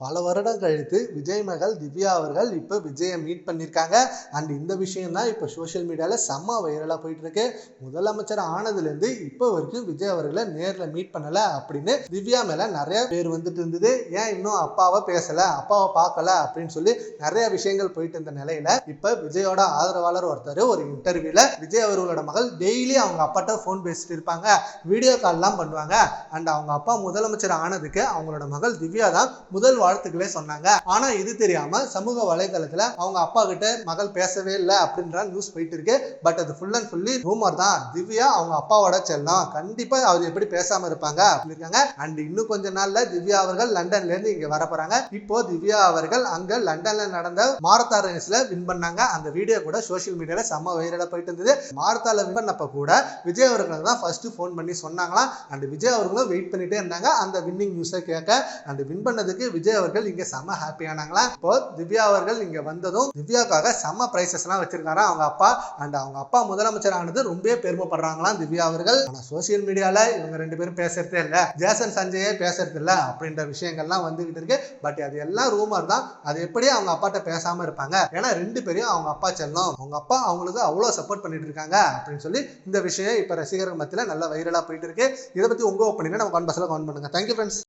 பல வருடம் கழித்து விஜய் மகள் திவ்யா அவர்கள் இப்போ விஜயை மீட் பண்ணியிருக்காங்க. அண்ட் இந்த விஷயம் தான் இப்போ சோஷியல் மீடியாவில் செம்ம வைரலாக போயிட்டு இருக்கு. முதலமைச்சர் ஆனதுலேருந்து இப்போ வரைக்கும் விஜய் அவர்களை நேரில் மீட் பண்ணலை அப்படின்னு திவ்யா மேலே நிறைய பேர் வந்துட்டு இருந்தது. ஏன் இன்னும் அப்பாவை பேசலை, அப்பாவை பார்க்கல அப்படின்னு சொல்லி நிறைய விஷயங்கள் போயிட்டு இருந்த நிலையில இப்போ விஜயோட ஆதரவாளர் ஒருத்தர் ஒரு இன்டர்வியூல விஜய் அவர்களோட மகள் டெய்லி அவங்க அப்பாட்ட ஃபோன் பேசிட்டு இருப்பாங்க, வீடியோ கால்லாம் பண்ணுவாங்க. அண்ட் அவங்க அப்பா முதலமைச்சர் ஆனதுக்கு அவங்களோட மகள் திவ்யா தான் முதல் வாழ்த்துக்களே சொன்னாங்க. ஆனா இது தெரியாம சமூக வலைதளத்துல அவங்க அப்பா கிட்ட மகள் பேசவே இல்லை அப்படின்ற நியூஸ் போயிட்டு இருக்கு. பட் அது ஃபுல் அண்ட் ஃபுல்லி ரூமர் தான். திவ்யா அவங்க அப்பாவோட செல்லம், கண்டிப்பா அவர் எப்படி பேசாம இருப்பாங்க அப்படிருக்காங்க. அண்ட் இன்னும் கொஞ்ச நாள்ல திவ்யா அவர்கள் லண்டன்ல இருந்து இங்க வர போறாங்க. இப்போ திவ்யா அவர்கள் அங்க லண்டன்ல நடந்த மாரத்தான் ரேஸ்ல வின் பண்ணாங்க. அந்த வீடியோ கூட சோஷியல் மீடியால செம்ம வைரலா போயிட்டு இருந்தது. மாரத்தான்ல வின் பண்ணப்ப கூட விஜய் அவர்கள் தான் ஃபர்ஸ்ட் ஃபோன் பண்ணி சொன்னாங்களாம். அண்ட் விஜய் அவர்களும் வெயிட் பண்ணிட்டே இருந்தாங்க அந்த வின்னிங் நியூஸை கேட்க. அண்ட் வின் பண்ணதுக்கு விஜய் அவர்கள் இங்க செம்ம ஹாப்பி ஆனாங்களா. இப்போ திவ்யா அவர்கள் இங்க வந்ததும் திவ்யாவுக்காக செம்ம பிரைசஸ் எல்லாம் வச்சிருக்காரா அவங்க அப்பா. அண்ட் அவங்க அப்பா முதலமைச்சர் ஆனது ரொம்ப பெருமைப்படுறாங்களாம் திவ்யா அவர்கள். ஆனா சோசியல் மீடியால இவங்க ரெண்டு பேரும் பேசுறதே இல்ல, ஜேசன் சஞ்சயே பேசுறது இல்ல அப்படின்ற விஷயங்கள்லாம் வந்துகிட்டு இருக்கு. பட் அது எல்லாம் ரூமர் தான். அது எப்படி அவங்க அப்பாட்ட பேசாம இருப்பாங்க? ஏன்னா ரெண்டு பேரையும் அவங்க அப்பா செல்லம், அவங்க அப்பா அவங்களுக்கு அவ்வளவு சப்போர்ட் பண்ணிட்டு இருக்காங்க அப்படின்னு சொல்லி இந்த விஷயம் இப்ப ரசிகர்கள் மத்தியில நல்ல வைரலா போயிட்டு இருக்கு. இதை பத்தி உங்க ஒப்பீனியனை நம்ம கமெண்ட் பாக்ஸ்ல கமெண்ட் பண்ணுங்க. Thank you friends.